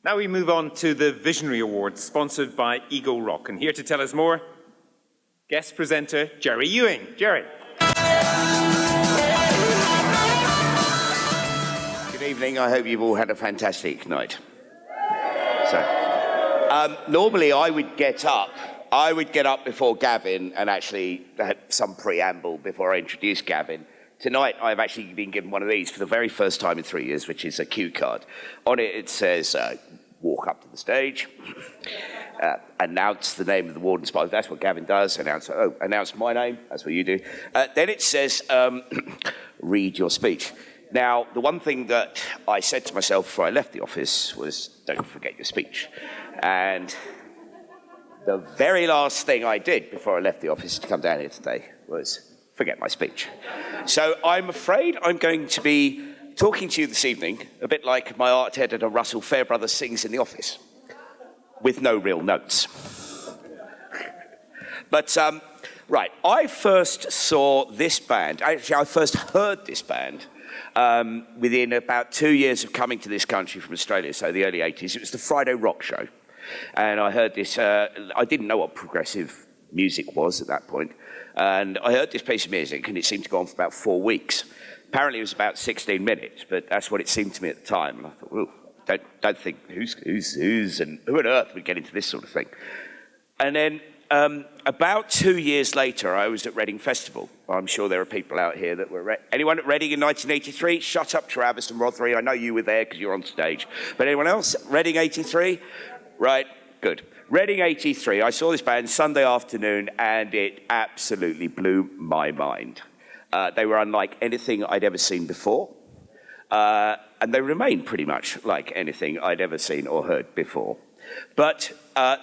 Now we move on to the Visionary Awards, sponsored by Ego Rock. And here to tell us more, guest presenter Jerry Ewing. Jerry. Good evening. I hope you've all had a fantastic night. Normally I would get up before Gavin and actually had some preamble before I introduced Gavin. Tonight I've actually been given one of these for the very first time in 3 years, which is a cue card. On it it says, walk up to the stage, announce the name of the warden's party. That's what Gavin does. Announce my name. That's what you do. Then it says, read your speech. Now, the one thing that I said to myself before I left the office was, don't forget your speech. And the very last thing I did before I left the office to come down here today was forget my speech. So I'm afraid I'm going to be talking to you this evening a bit like my art editor Russell Fairbrother sings in the office, with no real notes. But, right, I first saw this band, actually I first heard this band within about 2 years of coming to this country from Australia, so the early 80s. It was the Friday Rock Show. And I heard this, I didn't know what progressive music was at that point. And I heard this piece of music, and it seemed to go on for about 4 weeks. Apparently it was about 16 minutes, but that's what it seemed to me at the time. And I thought, well, don't think who's, and who on earth would get into this sort of thing? And then about 2 years later, I was at Reading Festival. I'm sure there are people out here that were... Anyone at Reading in 1983? Shut up, Travis and Rothery. I know you were there because you're on stage. But anyone else? Reading 83? Right, good. Reading 83, I saw this band Sunday afternoon, and it absolutely blew my mind. They were unlike anything I'd ever seen before, and they remain pretty much like anything I'd ever seen or heard before. But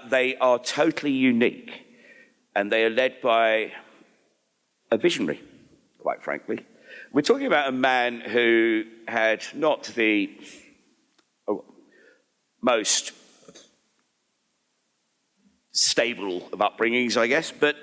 they are totally unique, and they are led by a visionary, quite frankly. We're talking about a man who had not the most stable of upbringings, I guess, but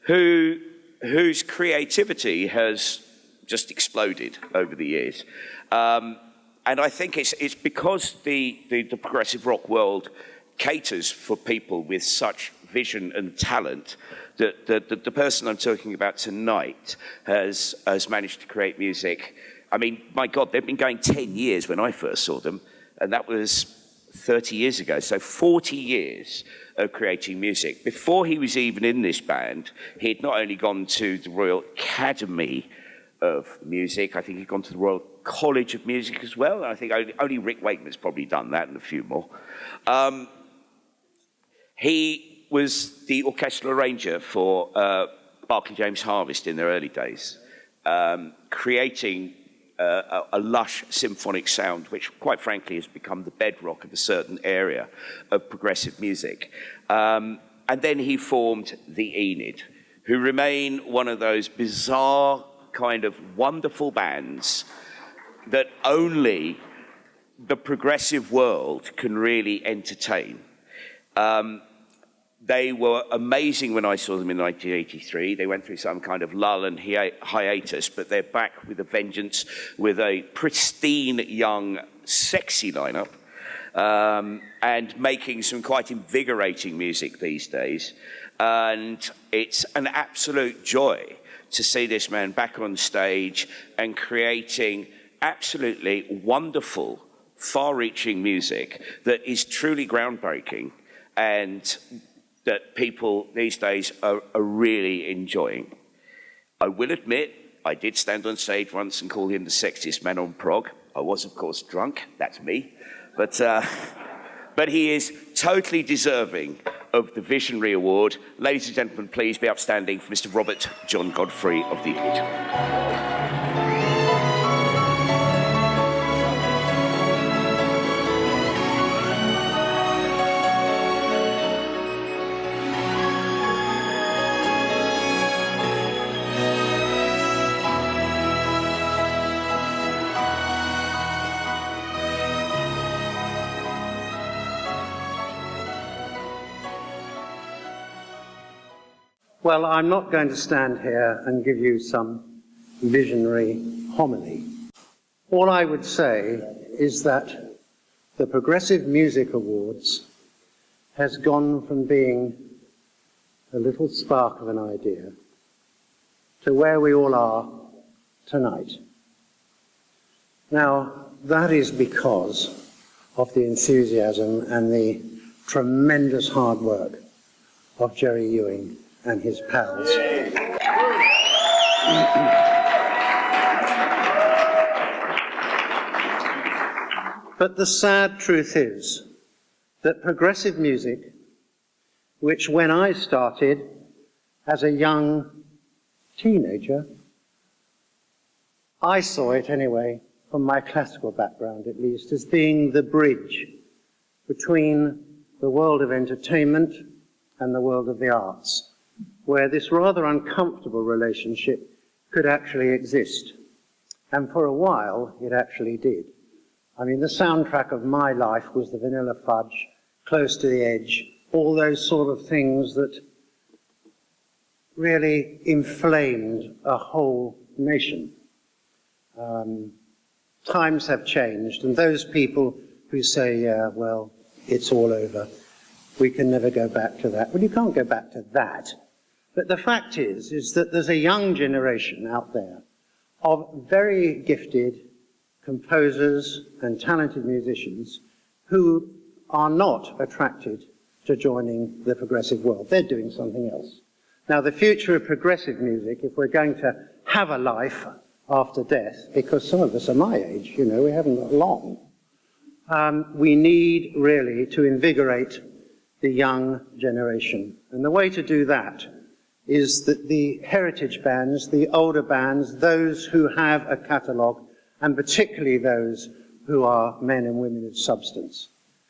whose creativity has just exploded over the years. And I think it's because the progressive rock world caters for people with such vision and talent that the person I'm talking about tonight has managed to create music. I mean, my God, they've been going 10 years when I first saw them, and that was 30 years ago, so 40 years of creating music. Before he was even in this band, he'd not only gone to the Royal Academy of Music, I think he'd gone to the Royal College of Music as well. I think only Rick Wakeman's probably done that and a few more. He was the orchestral arranger for Barclay James Harvest in their early days, creating a lush symphonic sound, which quite frankly has become the bedrock of a certain area of progressive music. And then he formed the Enid, who remain one of those bizarre kind of wonderful bands that only the progressive world can really entertain. They were amazing when I saw them in 1983. They went through some kind of lull and hiatus, but they're back with a vengeance, with a pristine, young, sexy lineup, and making some quite invigorating music these days. And it's an absolute joy to see this man back on stage and creating absolutely wonderful, far-reaching music that is truly groundbreaking and that people these days are really enjoying. I will admit, I did stand on stage once and call him the sexiest man on prog. I was, of course, drunk. That's me. But he is totally deserving of the Visionary Award. Ladies and gentlemen, please be upstanding for Mr. Robert John Godfrey of the Enid. Well, I'm not going to stand here and give you some visionary homily. All I would say is that the Progressive Music Awards has gone from being a little spark of an idea to where we all are tonight. Now, that is because of the enthusiasm and the tremendous hard work of Jerry Ewing and his pals. But the sad truth is that progressive music, which when I started as a young teenager, I saw it anyway, from my classical background at least, as being the bridge between the world of entertainment and the world of the arts, where this rather uncomfortable relationship could actually exist. And for a while, it actually did. I mean, the soundtrack of my life was the Vanilla Fudge, Close to the Edge, all those sort of things that really inflamed a whole nation. Times have changed, and those people who say, yeah, well, it's all over, we can never go back to that. Well, you can't go back to that. But the fact is that there's a young generation out there of very gifted composers and talented musicians who are not attracted to joining the progressive world. They're doing something else. Now, the future of progressive music, if we're going to have a life after death, because some of us are my age, you know, we haven't got long, we need really to invigorate the young generation. And the way to do that is that the heritage bands, the older bands, those who have a catalogue, and particularly those who are men and women of substance,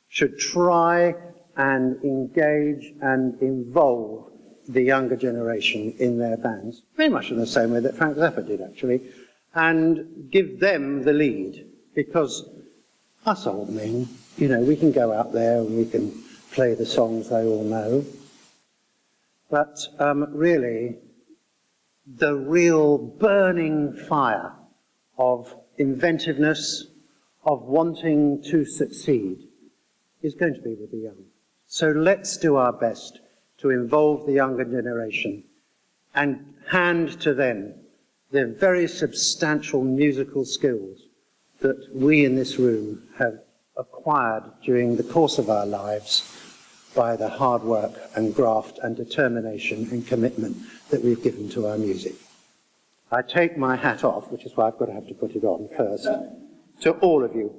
should try and engage and involve the younger generation in their bands, very much in the same way that Frank Zappa did, actually, and give them the lead, because us old men, you know, we can go out there and we can play the songs they all know, but really, the real burning fire of inventiveness, of wanting to succeed, is going to be with the young. So let's do our best to involve the younger generation and hand to them the very substantial musical skills that we in this room have acquired during the course of our lives by the hard work and graft and determination and commitment that we've given to our music. I take my hat off, which is why I've got to have to put it on first, to all of you.